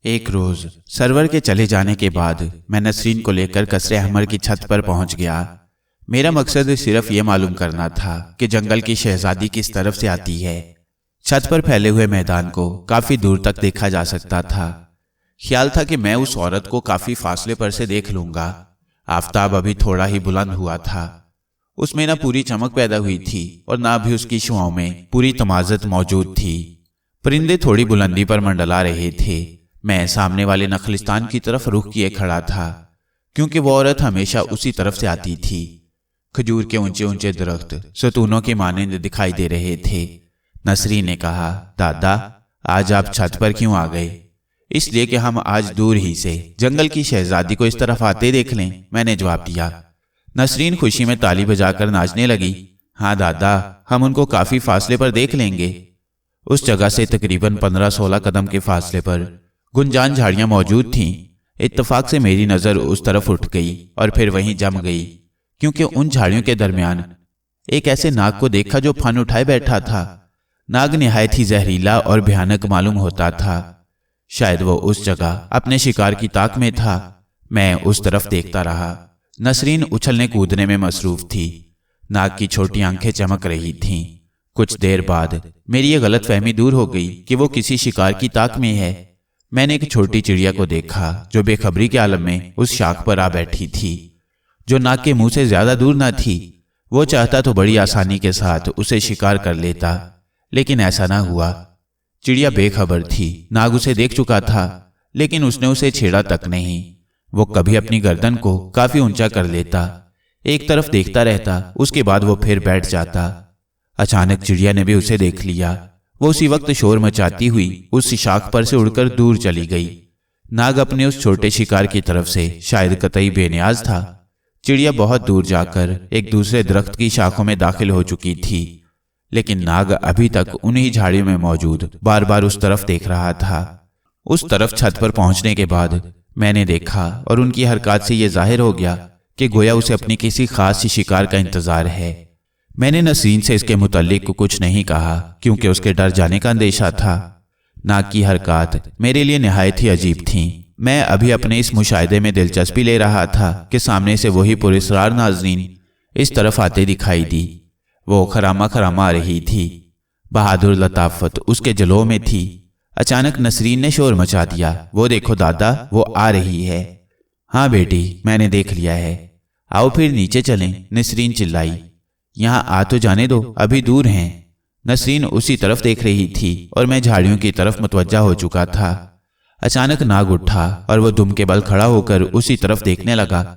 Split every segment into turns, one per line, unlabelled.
ایک روز سرور کے چلے جانے کے بعد میں نسرین کو لے کر قصر احمر کی چھت پر پہنچ گیا۔ میرا مقصد صرف یہ معلوم کرنا تھا کہ جنگل کی شہزادی کس طرف سے آتی ہے۔ چھت پر پھیلے ہوئے میدان کو کافی دور تک دیکھا جا سکتا تھا۔ خیال تھا کہ میں اس عورت کو کافی فاصلے پر سے دیکھ لوں گا۔ آفتاب ابھی تھوڑا ہی بلند ہوا تھا۔ اس میں نہ پوری چمک پیدا ہوئی تھی اور نہ بھی اس کی شعاؤں میں پوری تمازت موجود تھی۔ پرندے تھوڑی بلندی پر منڈلا رہے تھے۔ میں سامنے والے نخلستان کی طرف رخ کیے کھڑا تھا، کیونکہ وہ عورت ہمیشہ اسی طرف سے آتی تھی۔ کھجور کے اونچے اونچے درخت ستونوں کے مانند دکھائی دے رہے تھے۔ نسرین نے کہا، دادا آج آپ چھت پر کیوں آ گئے؟ اس لیے کہ ہم آج دور ہی سے جنگل کی شہزادی کو اس طرف آتے دیکھ لیں، میں نے جواب دیا۔ نسرین خوشی میں تالی بجا کر ناچنے لگی۔ ہاں دادا، ہم ان کو کافی فاصلے پر دیکھ لیں گے۔ اس جگہ سے تقریباً 15-16 قدم کے فاصلے پر گنجان جھاڑیاں موجود تھیں۔ اتفاق سے میری نظر اس طرف اٹھ گئی اور پھر وہیں جم گئی، کیونکہ ان جھاڑیوں کے درمیان ایک ایسے ناگ کو دیکھا جو پھن اٹھائے بیٹھا تھا۔ ناگ نہایت ہی زہریلا اور بھیانک معلوم ہوتا تھا۔ شاید وہ اس جگہ اپنے شکار کی طاق میں تھا۔ میں اس طرف دیکھتا رہا۔ نسرین اچھلنے کودنے میں مصروف تھی۔ ناگ کی چھوٹی آنکھیں چمک رہی تھیں۔ کچھ دیر بعد میری یہ غلط فہمی دور ہو گئی کہ وہ کسی شکار کی طاق میں ہے۔ میں نے ایک چھوٹی چڑیا کو دیکھا جو بے خبری کے عالم میں اس شاخ پر آ بیٹھی تھی، جو ناگ کے منہ سے زیادہ دور نہ تھی۔ وہ چاہتا تو بڑی آسانی کے ساتھ اسے شکار کر لیتا، لیکن ایسا نہ ہوا۔ چڑیا بے خبر تھی۔ ناگ اسے دیکھ چکا تھا، لیکن اس نے اسے چھیڑا تک نہیں۔ وہ کبھی اپنی گردن کو کافی اونچا کر لیتا، ایک طرف دیکھتا رہتا، اس کے بعد وہ پھر بیٹھ جاتا۔ اچانک چڑیا نے بھی اسے دیکھ لیا۔ وہ اسی وقت شور مچاتی ہوئی اس شاخ پر سے اڑ کر دور چلی گئی۔ ناگ اپنے اس چھوٹے شکار کی طرف سے شاید قطعی بے نیاز تھا۔ چڑیا بہت دور جا کر ایک دوسرے درخت کی شاخوں میں داخل ہو چکی تھی، لیکن ناگ ابھی تک انہی جھاڑیوں میں موجود بار بار اس طرف دیکھ رہا تھا۔ اس طرف چھت پر پہنچنے کے بعد میں نے دیکھا اور ان کی حرکات سے یہ ظاہر ہو گیا کہ گویا اسے اپنی کسی خاص شکار کا انتظار ہے۔ میں نے نسرین سے اس کے متعلق کچھ نہیں کہا، کیونکہ اس کے ڈر جانے کا اندیشہ تھا۔ ناگ کی حرکات میرے لیے نہایت ہی عجیب تھیں۔ میں ابھی اپنے اس مشاہدے میں دلچسپی لے رہا تھا کہ سامنے سے وہی پراسرار ناظرین اس طرف آتے دکھائی دی۔ وہ خراما خراما آ رہی تھی۔ بہادر لطافت اس کے جلووں میں تھی۔ اچانک نسرین نے شور مچا دیا، وہ دیکھو دادا، وہ آ رہی ہے۔ ہاں بیٹی، میں نے دیکھ لیا ہے، آؤ پھر نیچے چلیں، نسرین چلائی۔ یہاں آ تو جانے دو، ابھی دور ہیں۔ نسرین اسی طرف دیکھ رہی تھی اور میں جھاڑیوں کی طرف متوجہ ہو چکا تھا۔ اچانک ناگ اٹھا اور وہ دم کے بل کھڑا ہو کر اسی طرف دیکھنے لگا۔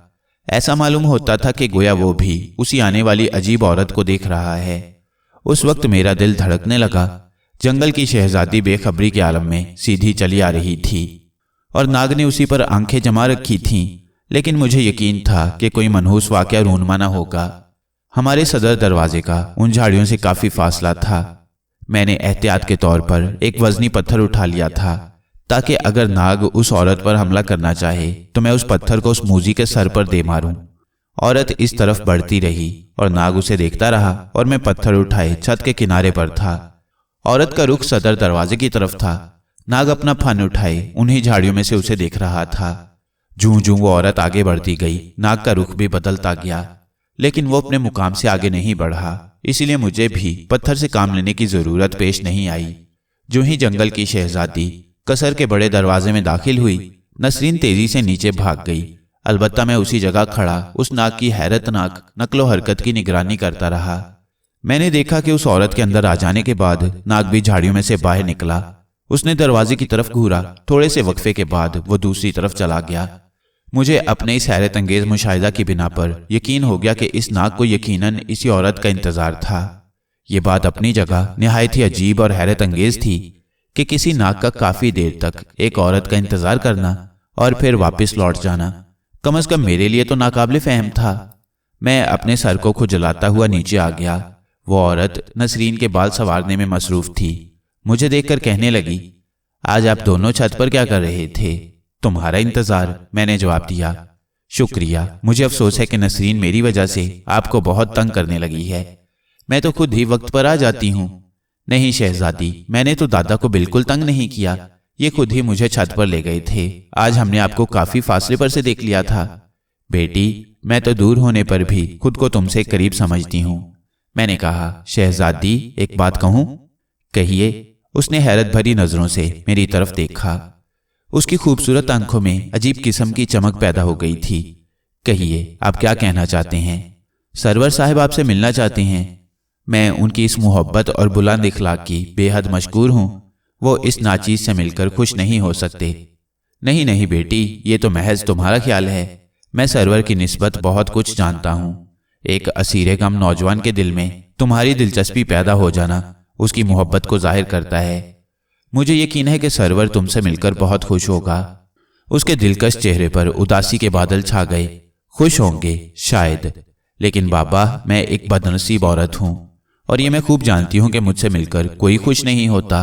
ایسا معلوم ہوتا تھا کہ گویا وہ بھی اسی آنے والی عجیب عورت کو دیکھ رہا ہے۔ اس وقت میرا دل دھڑکنے لگا۔ جنگل کی شہزادی بے خبری کے عالم میں سیدھی چلی آ رہی تھی اور ناگ نے اسی پر آنکھیں جما رکھی تھیں، لیکن مجھے یقین تھا کہ کوئی منحوس واقعہ رونما نہ ہوگا۔ ہمارے صدر دروازے کا ان جھاڑیوں سے کافی فاصلہ تھا۔ میں نے احتیاط کے طور پر ایک وزنی پتھر اٹھا لیا تھا، تاکہ اگر ناگ اس عورت پر حملہ کرنا چاہے تو میں اس پتھر کو اس موذی کے سر پر دے ماروں۔ عورت اس طرف بڑھتی رہی اور ناگ اسے دیکھتا رہا اور میں پتھر اٹھائے چھت کے کنارے پر تھا۔ عورت کا رخ صدر دروازے کی طرف تھا۔ ناگ اپنا پھن اٹھائے انہی جھاڑیوں میں سے اسے دیکھ رہا تھا۔ جوں جوں وہ عورت آگے بڑھتی گئی، ناگ کا رخ بھی بدلتا گیا، لیکن وہ اپنے مقام سے آگے نہیں بڑھا، اسی لیے مجھے بھی پتھر سے کام لینے کی ضرورت پیش نہیں آئی۔ جو ہی جنگل کی شہزادی قصر کے بڑے دروازے میں داخل ہوئی، نسرین تیزی سے نیچے بھاگ گئی۔ البتہ میں اسی جگہ کھڑا اس ناگ کی حیرت ناک نقل و حرکت کی نگرانی کرتا رہا۔ میں نے دیکھا کہ اس عورت کے اندر آ جانے کے بعد ناگ بھی جھاڑیوں میں سے باہر نکلا۔ اس نے دروازے کی طرف گھورا۔ تھوڑے سے وقفے کے بعد وہ دوسری طرف چلا گیا۔ مجھے اپنے اس حیرت انگیز مشاہدہ کی بنا پر یقین ہو گیا کہ اس ناگ کو یقیناً اسی عورت کا انتظار تھا۔ یہ بات اپنی جگہ نہایت ہی عجیب اور حیرت انگیز تھی کہ کسی ناگ کا کافی دیر تک ایک عورت کا انتظار کرنا اور پھر واپس لوٹ جانا کم از کم میرے لیے تو ناقابل فہم تھا۔ میں اپنے سر کو کھجلاتا ہوا نیچے آ گیا۔ وہ عورت نسرین کے بال سنوارنے میں مصروف تھی۔ مجھے دیکھ کر کہنے لگی، آج آپ دونوں چھت پر کیا کر رہے تھے؟ تمہارا انتظار، میں نے جواب دیا۔ شکریہ، مجھے افسوس ہے کہ نسرین میری وجہ سے آپ کو بہت تنگ کرنے لگی ہے۔ میں تو خود ہی وقت پر آ جاتی ہوں۔ نہیں شہزادی، میں نے تو دادا کو بالکل تنگ نہیں کیا۔ ये खुद ही मुझे छत पर ले गए थे। आज हमने आपको काफी फासले पर से देख लिया था। बेटी, मैं तो दूर होने पर भी खुद को तुमसे करीब समझती हूँ। मैंने कहा, शहजादी एक बात कहूँ? कहिए। उसने हैरत भरी नजरों से मेरी तरफ देखा। उसकी खूबसूरत आंखों में अजीब किस्म की चमक पैदा हो गई थी। कहिए, आप क्या कहना चाहते हैं? सरवर साहब आपसे मिलना चाहते हैं। मैं उनकी इस मोहब्बत और बुलंद इखलाक की बेहद मशकूर हूँ। वो इस नाचीज से मिलकर खुश नहीं हो सकते। नहीं नहीं बेटी, ये तो महज तुम्हारा ख्याल है। मैं सरवर की निस्बत बहुत कुछ जानता हूँ। एक असीरे गम नौजवान के दिल में तुम्हारी दिलचस्पी पैदा हो जाना उसकी मोहब्बत को जाहिर करता है। मुझे यकीन है कि सरवर तुमसे मिलकर बहुत खुश होगा। उसके दिलकश चेहरे पर उदासी के बादल छा गए। खुश होंगे शायद, लेकिन बाबा मैं एक बदनसीब औरत हूँ और ये मैं खूब जानती हूँ कि मुझसे मिलकर कोई खुश नहीं होता।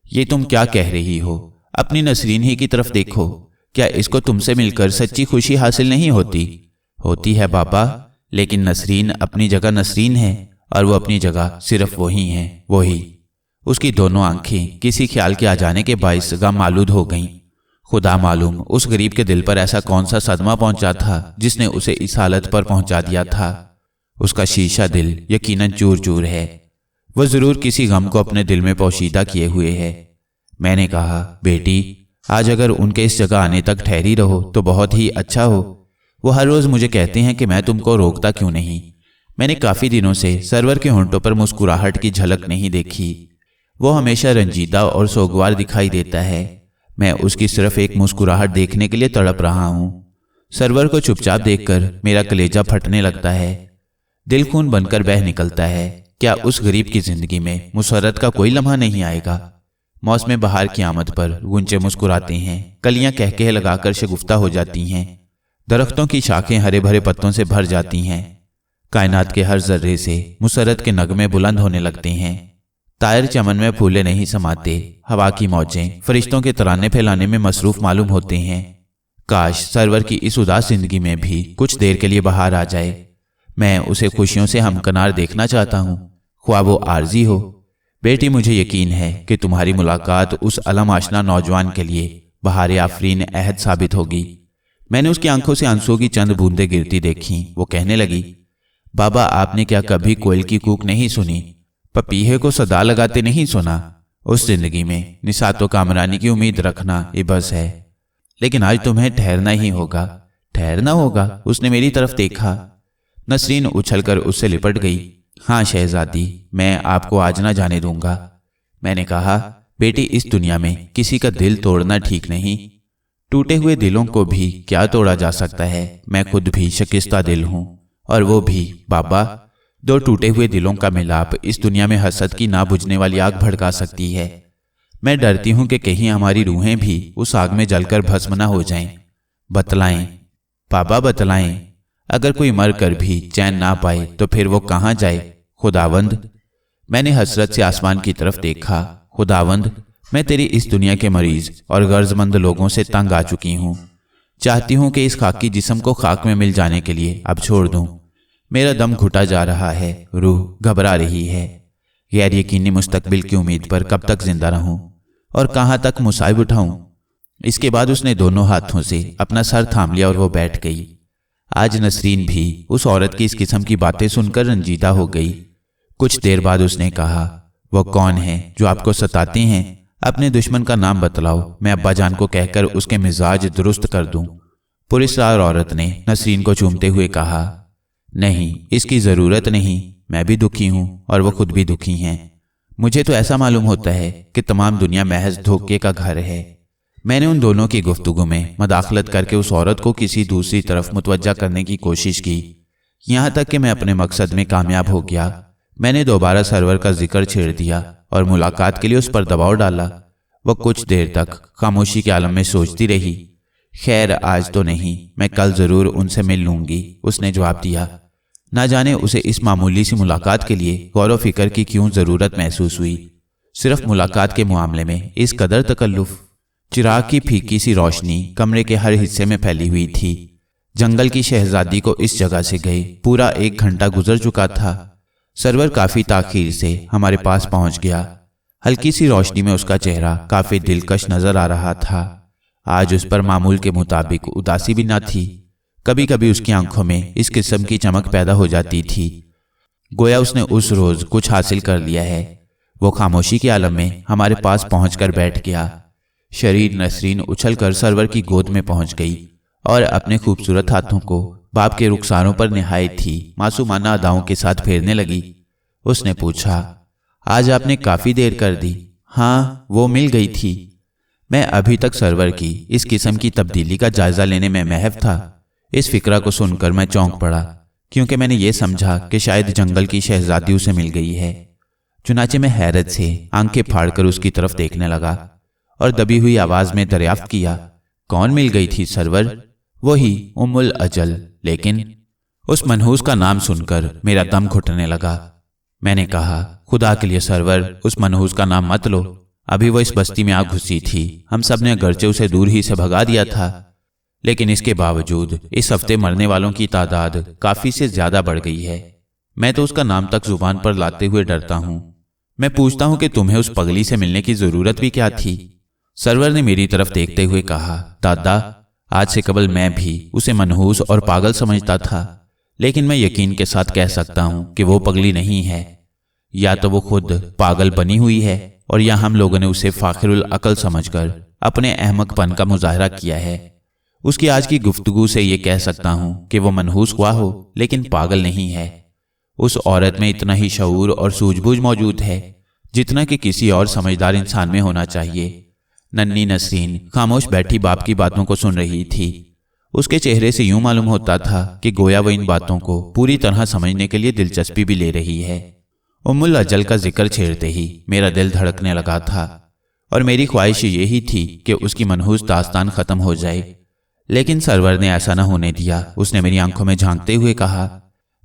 ये तुम क्या कह रही हो? अपनी नसरीन ही की तरफ देखो। क्या इसको तुमसे मिलकर सच्ची खुशी हासिल नहीं होती? होती है बाबा, लेकिन नसरीन अपनी जगह नसरीन है और वो अपनी जगह सिर्फ वही है, वही। उसकी दोनों आंखें किसी ख्याल के आ जाने के बाइस गम आलूद हो गईं। खुदा मालूम उस गरीब के दिल पर ऐसा कौन सा सदमा पहुंचा था जिसने उसे इस हालत पर पहुंचा दिया था। उसका शीशा दिल यकीनन चूर चूर है। वह जरूर किसी गम को अपने दिल में पोशीदा किए हुए है। मैंने कहा, बेटी आज अगर उनके इस जगह आने तक ठहरी रहो तो बहुत ही अच्छा हो। वो हर रोज मुझे कहते हैं कि मैं तुमको रोकता क्यों नहीं। मैंने काफी दिनों से सरवर के होंठों पर मुस्कुराहट की झलक नहीं देखी। वो हमेशा रंजीदा और सोगवार दिखाई देता है। मैं उसकी सिर्फ एक मुस्कुराहट देखने के लिए तड़प रहा हूँ। सरवर को चुपचाप देखकर मेरा कलेजा फटने लगता है। दिल खून बनकर बह निकलता है। क्या उस गरीब की जिंदगी में मुसर्रत का कोई लम्हा नहीं आएगा? मौसम बहार की आमद पर गुंचे मुस्कुराते हैं, कलियां कहके लगाकर शगुफ्ता हो जाती हैं, दरख्तों की शाखें हरे भरे पत्तों से भर जाती हैं, कायनात के हर जर्रे से मुसर्रत के नगमे बुलंद होने लगते हैं। तायर चमन में फूले नहीं समाते, हवा की मौजें फरिश्तों के तराने फैलाने में मसरूफ मालूम होते हैं। काश सरवर की इस उदास जिंदगी में भी कुछ देर के लिए बहार आ जाए। मैं उसे खुशियों से हमकनार देखना चाहता हूँ, ख्वाह वो आर्जी हो। बेटी मुझे यकीन है कि तुम्हारी मुलाकात उस अलम आशना नौजवान के लिए बहार आफरीन अहद साबित होगी। मैंने उसकी आंखों से आंसुओं की चंद बूंदें गिरती देखी। वो कहने लगी, बाबा आपने क्या कभी कोयल की कूक नहीं सुनी? पपीहे को सदा लगाते नहीं सुना? उस जिंदगी में निसातो कामरानी की उम्मीद रखना ये बस है। लेकिन आज तुम्हें ठहरना ही होगा। ठहरना होगा? उसने मेरी तरफ देखा। नसरीन उछलकर उससे लिपट गई। हाँ शहजादी, मैं आपको आज ना जाने दूंगा। मैंने कहा, बेटी इस दुनिया में किसी का दिल तोड़ना ठीक नहीं। टूटे हुए दिलों को भी क्या तोड़ा जा सकता है? मैं खुद भी शिकस्ता दिल हूं, और वो भी बाबा। दो टूटे हुए दिलों का मिलाप इस दुनिया में हसद की ना बुझने वाली आग भड़का सकती है। मैं डरती हूं कि कहीं हमारी रूहें भी उस आग में जलकर भस्म ना हो जाएं। बतलाएं बाबा, बतलाएं। अगर कोई मर कर भी चैन ना पाए तो फिर वो कहाँ जाए? खुदावंद। मैंने हसरत से आसमान की तरफ देखा। खुदावंद, मैं तेरी इस दुनिया के मरीज और गर्जमंद लोगों से तंग आ चुकी हूँ। चाहती हूँ कि इस खाकी जिस्म को खाक में मिल जाने के लिए अब छोड़ दूं। मेरा दम घुटा जा रहा है, रूह घबरा रही है। गैर यकीनी मुस्तकबिल की उम्मीद पर कब तक जिंदा रहूं और कहाँ तक मुसाइब उठाऊं? इसके बाद उसने दोनों हाथों से अपना सर थाम लिया और वो बैठ गई। आज नसरीन भी उस औरत की इस किस्म की बातें सुनकर रंजीदा हो गई। कुछ देर बाद उसने कहा, वो कौन है जो आपको सताते हैं? अपने दुश्मन का नाम बतलाओ, मैं अब्बा जान को कहकर उसके मिजाज दुरुस्त कर दूं। पुरस्कार औरत ने नसरीन को चूमते हुए कहा, नहीं, इसकी जरूरत नहीं। मैं भी दुखी हूं और वो खुद भी दुखी हैं। मुझे तो ऐसा मालूम होता है कि तमाम दुनिया महज धोखे का घर है। मैंने उन दोनों की गुफ्तगू में मदाखलत करके उस औरत को किसी दूसरी तरफ मुतवज्जा करने की कोशिश की, यहाँ तक कि मैं अपने मकसद में कामयाब हो गया। मैंने दोबारा सरवर का जिक्र छेड़ दिया और मुलाकात के लिए उस पर दबाव डाला। वह कुछ देर तक खामोशी के आलम में सोचती रही। खैर आज तो नहीं, मैं कल जरूर उनसे मिल लूंगी, उसने जवाब दिया। ना जाने उसे इस मामूली सी मुलाकात के लिए गौर व फिक्र की क्यों जरूरत महसूस हुई। सिर्फ मुलाकात के मामले में इस कदर तकल्लुफ। चिराग की फीकी सी रोशनी कमरे के हर हिस्से में फैली हुई थी। जंगल की शहजादी को इस जगह से गए पूरा 1 घंटा गुजर चुका था। सरवर काफी ताखीर से हमारे पास पहुंच गया। हल्की सी रोशनी में उसका चेहरा काफी दिलकश नजर आ रहा था। आज उस पर मामूल के मुताबिक उदासी भी न थी। कभी कभी उसकी आंखों में इस किस्म की चमक पैदा हो जाती थी, गोया उसने उस रोज कुछ हासिल कर लिया है। वो खामोशी के आलम में हमारे पास पहुंचकर बैठ गया। शरीर नसरीन उछलकर सरवर की गोद में पहुंच गई और अपने खूबसूरत हाथों को बाप के रुखसारों पर निहायत थी मासूमाना अदाओं के साथ फेरने लगी। उसने पूछा, आज आपने काफी देर कर दी। हाँ, वो मिल गई थी। मैं अभी तक सरवर की इस किस्म की तब्दीली का जायजा लेने में महव था। इस फिक्रा को सुनकर मैं चौंक पड़ा, क्योंकि मैंने ये समझा कि शायद जंगल की शहजादी उसे मिल गई है। चुनाचे मैं हैरत से आंखें फाड़कर उसकी तरफ देखने लगा और दबी हुई आवाज में दरियाफ्त किया, कौन मिल गई थी सरवर? वही उम्मुल अजल। लेकिन उस मनहूस का नाम सुनकर मेरा दम घुटने लगा। मैंने कहा, खुदा के लिए सरवर, उस मनहूस का नाम मत लो। अभी वो इस बस्ती में आ घुसी थी। हम सब ने अगरचे उसे दूर ही से भगा दिया था, लेकिन इसके बावजूद इस हफ्ते मरने वालों की तादाद काफी से ज्यादा बढ़ गई है। मैं तो उसका नाम तक जुबान पर लाते हुए डरता हूं। मैं पूछता हूं कि तुम्हें उस पगली से मिलने की जरूरत भी क्या थी? सरवर ने मेरी तरफ देखते हुए कहा, दादा, आज से कबल मैं भी उसे मनहूस और पागल समझता था, लेकिन मैं यकीन के साथ कह सकता हूं कि वो पगली नहीं है। या तो वो खुद पागल बनी हुई है और या हम लोगों ने उसे फाखिरुल अकल समझकर अपने अहमकपन का मुजाहरा किया है। उसकी आज की गुफ्तगू से ये कह सकता हूं कि वो मनहूस हुआ हो, लेकिन पागल नहीं है। उस औरत में इतना ही शऊर और सूझबूझ मौजूद है जितना कि किसी और समझदार इंसान में होना चाहिए। नन्ही नसरीन खामोश बैठी बाप की बातों को सुन रही थी। उसके चेहरे से यूं मालूम होता था कि गोया वो इन बातों को पूरी तरह समझने के लिए दिलचस्पी भी ले रही है। उम्मुल अजल का जिक्र छेड़ते ही मेरा दिल धड़कने लगा था और मेरी ख्वाहिश यही थी कि उसकी मनहूस दास्तान खत्म हो जाए, लेकिन सरवर ने ऐसा न होने दिया। उसने मेरी आंखों में झांकते हुए कहा,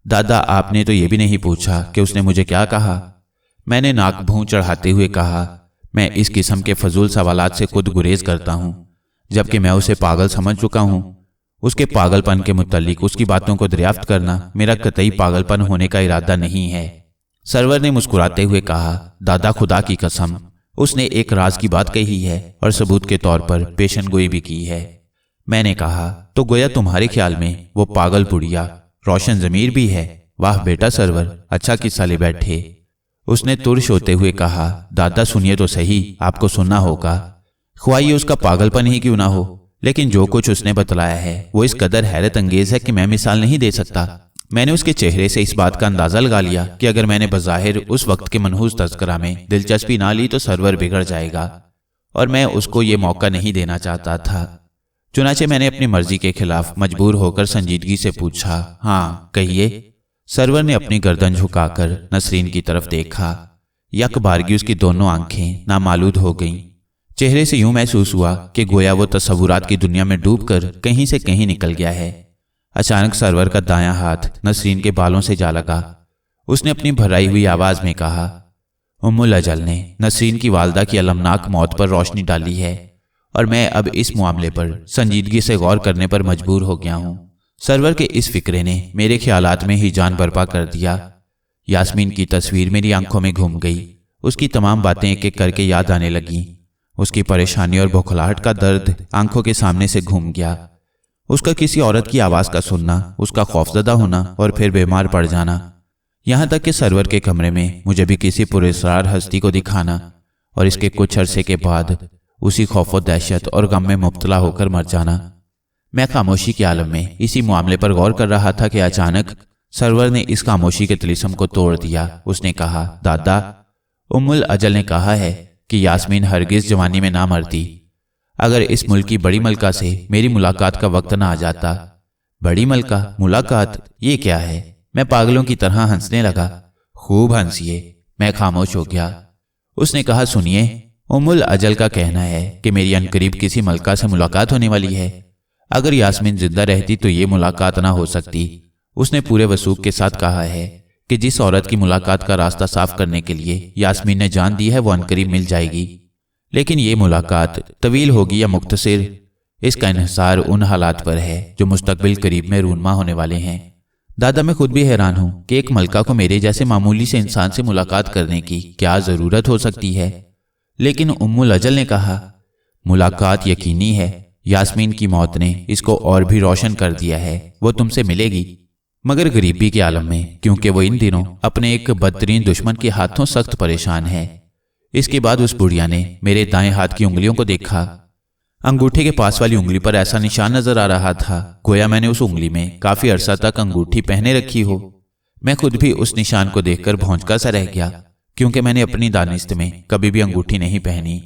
दादा, आपने तो ये भी नहीं पूछा कि उसने मुझे क्या कहा। मैंने नाक भूं चढ़ाते हुए कहा, मैं इस किस्म के फजूल सवालात से खुद गुरेज करता हूं, जबकि मैं उसे पागल समझ चुका हूं। उसके पागलपन के मुतालिक उसकी बातों को दरियाफ्त करना मेरा कतई पागलपन होने का इरादा नहीं है। सरवर ने मुस्कुराते हुए कहा, दादा, खुदा की कसम, उसने एक राज की बात कही है और सबूत के तौर पर पेशनगोई भी की है। मैंने कहा, तो गोया तुम्हारे ख्याल में वो पागल बुढ़िया रोशन ज़मीर भी है? वाह बेटा सरवर, अच्छा किस्सा ले बैठे। उसने तुरश होते हुए कहा, दादा सुनिए तो सही, आपको सुनना होगा। ख्वाहिए उसका पागलपन ही क्यों ना हो, लेकिन जो कुछ उसने बतलाया है वो इस कदर हैरत अंगेज है कि मैं मिसाल नहीं दे सकता। मैंने उसके चेहरे से इस बात का अंदाजा लगा लिया कि अगर मैंने बज़ाहिर उस वक्त के मनहूस तज़किरा में दिलचस्पी ना ली तो सरवर बिगड़ जाएगा, और मैं उसको ये मौका नहीं देना चाहता था। चुनाचे मैंने अपनी मर्जी के खिलाफ मजबूर होकर संजीदगी से पूछा, हाँ कहिए। सरवर ने अपनी गर्दन झुकाकर नसरीन की तरफ देखा। यकबारगी उसकी दोनों आंखें नामालूद हो गईं। चेहरे से यूं महसूस हुआ कि गोया वो तस्वुरात की दुनिया में डूबकर कहीं से कहीं निकल गया है। अचानक सरवर का दायां हाथ नसरीन के बालों से जा लगा। उसने अपनी भराई हुई आवाज में कहा, उम्मुल अजल ने नसरीन की वालदा की अलमनाक मौत पर रोशनी डाली है और मैं अब इस मामले पर संजीदगी से गौर करने पर मजबूर हो गया हूं। सरवर के इस फिक्रे ने मेरे ख्यालात में ही जान बर्पा कर दिया। यास्मीन की तस्वीर मेरी आंखों में घूम गई। उसकी तमाम बातें एक एक करके याद आने लगीं। उसकी परेशानी और बौखलाहट का दर्द आंखों के सामने से घूम गया। उसका किसी औरत की आवाज का सुनना, उसका खौफजदा होना और फिर बीमार पड़ जाना, यहां तक कि सरवर के कमरे में मुझे भी किसी पुरस्कार हस्ती को दिखाना और इसके कुछ अरसे के बाद उसी खौफ और दहशत और गम में मुब्तला होकर मर जाना। मैं खामोशी के आलम में इसी मामले पर गौर कर रहा था कि अचानक सरवर ने इस खामोशी के तिलिस्म को तोड़ दिया। उसने कहा, दादा, उम्मुल अजल ने कहा है कि यास्मीन हरगिज जवानी में ना मरती। अगर इस मुल्क की बड़ी मलका से मेरी मुलाकात का वक्त ना आ जाता। बड़ी मलका? मुलाकात? ये क्या है? मैं पागलों की तरह हंसने लगा। खूब हंसिए। मैं खामोश हो गया। उसने कहा, सुनिए, उम्मुल अजल का कहना है कि मेरी अनकरीब किसी मलका से मुलाकात होने वाली है। अगर यास्मीन जिंदा रहती तो ये मुलाकात ना हो सकती। उसने पूरे वसूख के साथ कहा है कि जिस औरत की मुलाकात का रास्ता साफ करने के लिए यास्मीन ने जान दी है वो अनकरीब मिल जाएगी। लेकिन ये मुलाकात तवील होगी या मुख्तसिर, इसका इन्हिसार उन हालात पर है जो मुस्तकबिल करीब में रूनमा होने वाले हैं। दादा, मैं खुद भी हैरान हूँ कि एक मलका को मेरे जैसे मामूली से इंसान से मुलाकात करने की क्या ज़रूरत हो सकती है। लेकिन उम्मुल अजल ने कहा, मुलाकात यकीनी है। यास्मीन की मौत ने इसको और भी रोशन कर दिया है। वो तुमसे मिलेगी, मगर गरीबी के आलम में, क्योंकि वो इन दिनों अपने एक बदतरीन दुश्मन के हाथों सख्त परेशान है। इसके बाद उस बुढ़िया ने मेरे दाएं हाथ की उंगलियों को देखा। अंगूठे के पास वाली उंगली पर ऐसा निशान नजर आ रहा था गोया मैंने उस उंगली में काफी अरसा तक अंगूठी पहने रखी हो। मैं खुद भी उस निशान को देखकर भौंचका सा रह गया, क्योंकि मैंने अपनी दानिश्त में कभी भी अंगूठी नहीं पहनी।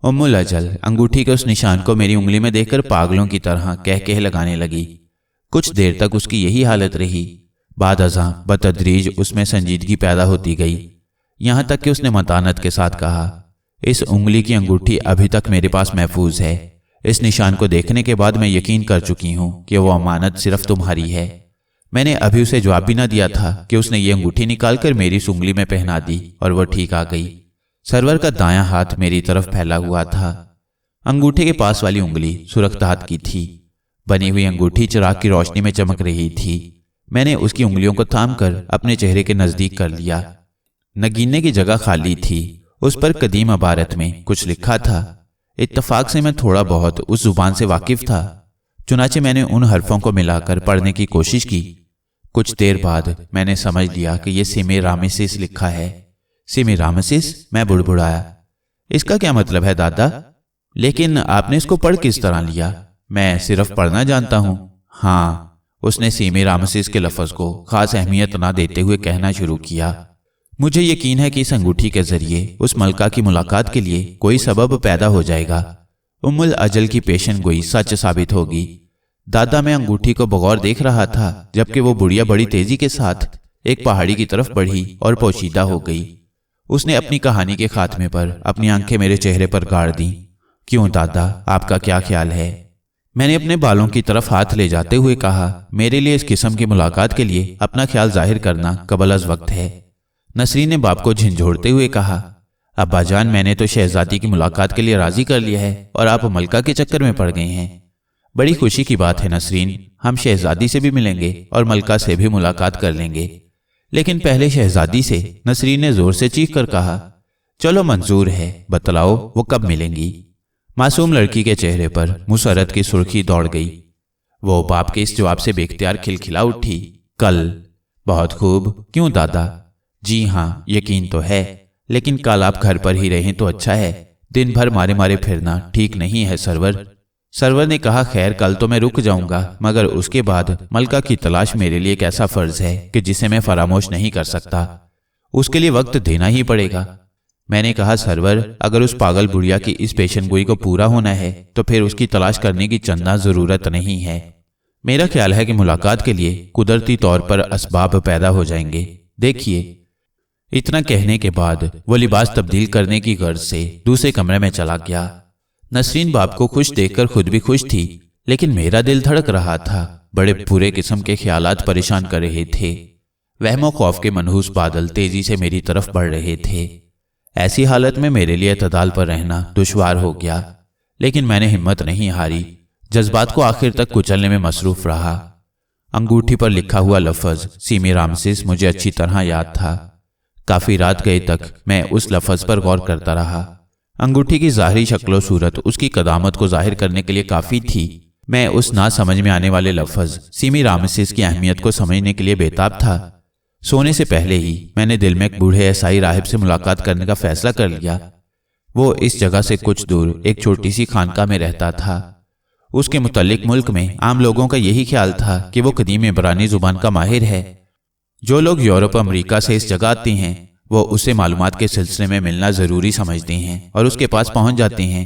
उम्मुल अजल अंगूठी के उस निशान को मेरी उंगली में देखकर पागलों की तरह कह लगाने लगी। कुछ देर तक उसकी यही हालत रही। बाद अज़ां बतदरीज उसमें संजीदगी पैदा होती गई, यहां तक कि उसने मतानत के साथ कहा, इस उंगली की अंगूठी अभी तक मेरे पास महफूज है। इस निशान को देखने के बाद मैं यकीन कर चुकी हूं कि वो अमानत सिर्फ तुम्हारी है। मैंने अभी उसे जवाब भी ना दिया था कि उसने ये अंगूठी निकालकर मेरी इस उंगली में पहना दी और वो ठीक आ गई। सरवर का दायां हाथ मेरी तरफ फैला हुआ था। अंगूठे के पास वाली उंगली सुरख्तात की थी। बनी हुई अंगूठी चिराग की रोशनी में चमक रही थी। मैंने उसकी उंगलियों को थामकर अपने चेहरे के नजदीक कर लिया। नगीने की जगह खाली थी। उस पर कदीम इबारत में कुछ लिखा था। इत्तफाक से मैं थोड़ा बहुत उस जुबान से वाकिफ था, चुनाचे मैंने उन हरफों को मिलाकर पढ़ने की कोशिश की। कुछ देर बाद मैंने समझ लिया कि यह सेमिरामिसिस लिखा है। सेमिरामिसिस? मैं बुड़बुड़ाया। इसका क्या मतलब है दादा? लेकिन आपने इसको पढ़ किस तरह लिया? मैं सिर्फ पढ़ना जानता हूं। हाँ, उसने सेमिरामिसिस के लफ्ज को खास अहमियत ना देते हुए कहना शुरू किया। मुझे यकीन है कि इस अंगूठी के जरिए उस मलका की मुलाकात के लिए कोई सबब पैदा हो जाएगा। उम्मुल अजल की पेशन गोई सच साबित होगी। दादा, मैं अंगूठी को बगौर देख रहा था जबकि वो बुढ़िया बड़ी तेजी के साथ एक पहाड़ी की तरफ बढ़ी और पोशीदा हो गई। उसने अपनी कहानी के खात्मे पर अपनी आंखें मेरे चेहरे पर गाड़ दी। क्यों दादा, आपका क्या ख्याल है? मैंने अपने बालों की तरफ हाथ ले जाते हुए कहा, मेरे लिए इस किस्म की मुलाकात के लिए अपना ख्याल जाहिर करना कबल अज वक्त है। नसरीन ने बाप को झिंझोड़ते हुए कहा, अब्बा जान, मैंने तो शहजादी की मुलाकात के लिए राजी कर लिया है और आप मलका के चक्कर में पड़ गए हैं। बड़ी खुशी की बात है नसरीन, हम शहजादी से भी मिलेंगे और मलका से भी मुलाकात कर लेंगे, लेकिन पहले शहजादी से। नसरीन ने जोर से चीख कर कहा, चलो मंजूर है, बतलाओ वो कब मिलेंगी? मासूम लड़की के चेहरे पर मुसरत की सुर्खी दौड़ गई। वो बाप के इस जवाब से बेख्तियार खिलखिला उठी। कल? बहुत खूब। क्यों दादा? जी हाँ, यकीन तो है, लेकिन कल आप घर पर ही रहें तो अच्छा है। दिन भर मारे मारे फिरना ठीक नहीं है सरवर। सरवर ने कहा, खैर कल तो मैं रुक जाऊंगा, मगर उसके बाद मलका की तलाश मेरे लिए एक ऐसा फर्ज है कि जिसे मैं फरामोश नहीं कर सकता। उसके लिए वक्त देना ही पड़ेगा। मैंने कहा, सरवर, अगर उस पागल बुढ़िया की इस पेशनगोई को पूरा होना है तो फिर उसकी तलाश करने की चंदा जरूरत नहीं है। मेरा ख्याल है कि मुलाकात के लिए कुदरती तौर पर असबाब पैदा हो जाएंगे। देखिए। इतना कहने के बाद वो लिबास तब्दील करने की गर्ज से दूसरे कमरे में चला गया। नसरीन बाप को खुश देखकर खुद भी खुश थी, लेकिन मेरा दिल धड़क रहा था। बड़े बुरे किस्म के ख्यालात परेशान कर रहे थे। वहमो खौफ के मनहूस बादल तेजी से मेरी तरफ बढ़ रहे थे। ऐसी हालत में मेरे लिए इत्तदाल पर रहना दुश्वार हो गया, लेकिन मैंने हिम्मत नहीं हारी। जज्बात को आखिर तक कुचलने में मसरूफ रहा। अंगूठी पर लिखा हुआ लफ्ज सेमिरामिसिस मुझे अच्छी तरह याद था। काफी रात गए तक मैं उस लफ्ज पर गौर करता रहा। अंगूठी की ज़ाहिरी शक्ल सूरत उसकी कदामत को जाहिर करने के लिए काफी थी। मैं उस ना समझ में आने वाले लफ्ज सेमिरामिसिस की अहमियत को समझने के लिए बेताब था। सोने से पहले ही मैंने दिल में एक बूढ़े ईसाई राहिब से मुलाकात करने का फैसला कर लिया। वो इस जगह से कुछ दूर एक छोटी सी खानका में रहता था। उसके मुतल्लिक मुल्क में आम लोगों का यही ख्याल था कि वो कदीम इब्रानी जुबान का माहिर है। जो लोग यूरोप अमेरिका से इस जगह आते हैं वो उसे मालूमात के सिलसिले में मिलना जरूरी समझते हैं और उसके पास पहुंच जाते हैं।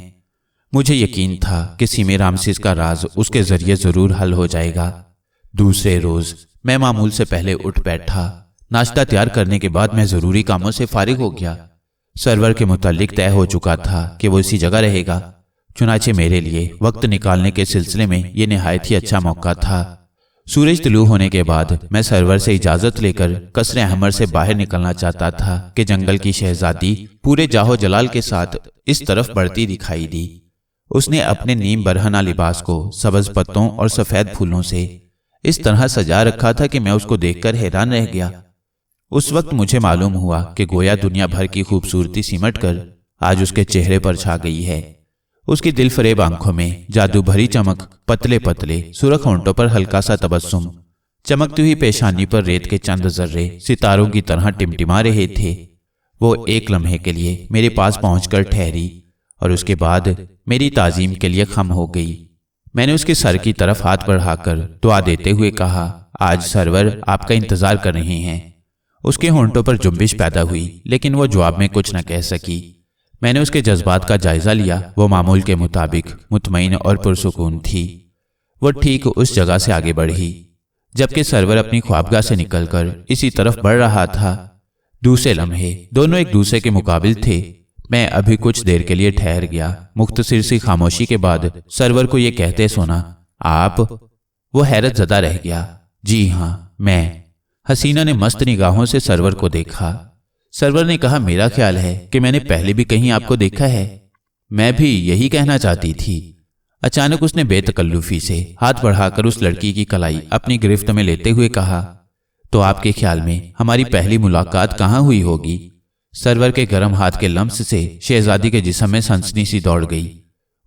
मुझे यकीन था कि सेमिरामिसिस का राज उसके जरिए जरूर हल हो जाएगा। दूसरे रोज मैं मामूल से पहले उठ बैठा। नाश्ता तैयार करने के बाद मैं जरूरी कामों से फारिग हो गया। सरवर के मुतालिक तय हो चुका था कि वो इसी जगह रहेगा, चुनाचे मेरे लिए वक्त निकालने के सिलसिले में ये निहायत ही अच्छा मौका था। सूरज तुलू होने के बाद मैं सरवर से इजाजत लेकर कसरे अहमर से बाहर निकलना चाहता था कि जंगल की शहजादी पूरे जाहो जलाल के साथ इस तरफ बढ़ती दिखाई दी। उसने अपने नीम बरहना लिबास को सब्ज पत्तों और सफेद फूलों से इस तरह सजा रखा था कि मैं उसको देखकर हैरान रह गया। उस वक्त मुझे मालूम हुआ कि गोया दुनिया भर की खूबसूरती सिमट कर आज उसके चेहरे पर छा गई है। उसकी दिलफरेब आंखों में जादू भरी चमक, पतले पतले सुरख होंठों पर हल्का सा तबस्सुम, चमकती हुई पेशानी पर रेत के चंद जर्रे सितारों की तरह टिमटिमा रहे थे। वो एक लम्हे के लिए मेरे पास पहुंचकर ठहरी और उसके बाद मेरी ताजीम के लिए खम हो गई। मैंने उसके सर की तरफ हाथ बढ़ाकर दुआ देते हुए कहा, आज सरवर आपका इंतजार कर रहे हैं। उसके होंठों पर जुम्बिश पैदा हुई, लेकिन वो जवाब में कुछ न कह सकी। मैंने उसके जज्बात का जायजा लिया। वो मामूल के मुताबिक मुतमईन और पुरसुकून थी। वो ठीक उस जगह से आगे बढ़ी जबकि सरवर अपनी ख्वाबगाह से निकलकर इसी तरफ बढ़ रहा था। दूसरे लम्हे दोनों एक दूसरे के मुकाबिल थे। मैं अभी कुछ देर के लिए ठहर गया। मुख्तसिर सी खामोशी के बाद सरवर को ये कहते सुना, आप? वो हैरत ज़दा रह गया। जी हाँ, मैं। हसीना ने मस्त निगाहों से सरवर को देखा। सरवर ने कहा, मेरा ख्याल है कि मैंने पहले भी कहीं आपको देखा है। मैं भी यही कहना चाहती थी। अचानक उसने बेतकल्लुफी से हाथ बढ़ाकर उस लड़की की कलाई अपनी गिरफ्त में लेते हुए कहा, तो आपके ख्याल में हमारी पहली मुलाकात कहाँ हुई होगी? सरवर के गर्म हाथ के लम्स से शहजादी के जिस्म में सनसनी सी दौड़ गई।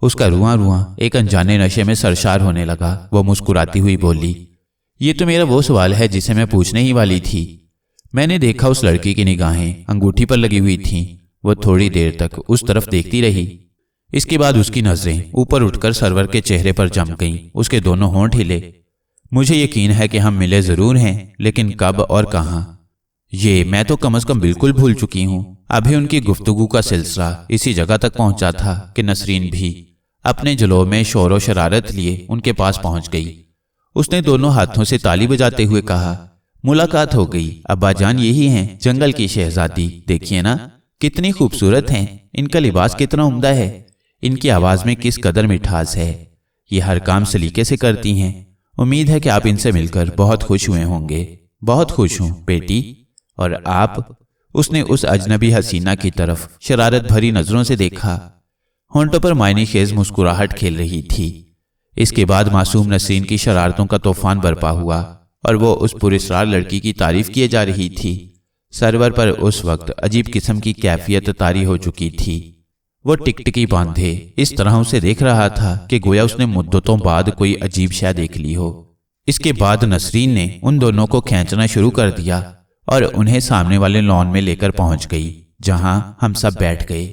उसका रुआं रुआं एक अनजाने नशे में सरशार होने लगा। वो मुस्कुराती हुई बोली, ये तो मेरा वो सवाल है जिसे मैं पूछने ही वाली थी। मैंने देखा उस लड़की की निगाहें अंगूठी पर लगी हुई थीं। वो थोड़ी देर तक उस तरफ देखती रही। इसके बाद उसकी नजरें ऊपर उठकर सरवर के चेहरे पर जम गईं। उसके दोनों होंठ हिले। मुझे यकीन है कि हम मिले जरूर हैं, लेकिन कब और कहाँ, ये मैं तो कम से कम बिल्कुल भूल चुकी हूँ। अभी उनकी गुफ्तगू का सिलसिला इसी जगह तक पहुंचा था कि नसरीन भी अपने जुलूम में शोर व शरारत लिए उनके पास पहुंच गई। उसने दोनों हाथों से ताली बजाते हुए कहा, मुलाकात हो गई। अब्बा जान यही हैं जंगल की शहजादी। देखिए ना कितनी खूबसूरत हैं, इनका लिबास कितना उम्दा है, इनकी आवाज़ में किस कदर मिठास है। ये हर काम सलीके से करती हैं। उम्मीद है कि आप इनसे मिलकर बहुत खुश हुए होंगे। बहुत खुश हूँ बेटी। और आप? उसने उस अजनबी हसीना की तरफ शरारत भरी नजरों से देखा। होंठों पर मायने खेज मुस्कुराहट खेल रही थी। इसके बाद मासूम नसरीन की शरारतों का तूफान बरपा हुआ और वो उस पुरस्कार लड़की की तारीफ किए जा रही थी। सरवर पर उस वक्त अजीब किस्म की कैफियत तारी हो चुकी थी। वो टिकटिकी बांधे इस तरह उसे देख रहा था कि गोया उसने मुद्दतों बाद कोई अजीब शय देख ली हो। इसके बाद नसरीन ने उन दोनों को खींचना शुरू कर दिया और उन्हें सामने वाले लॉन में लेकर पहुंच गई, जहां हम सब बैठ गए।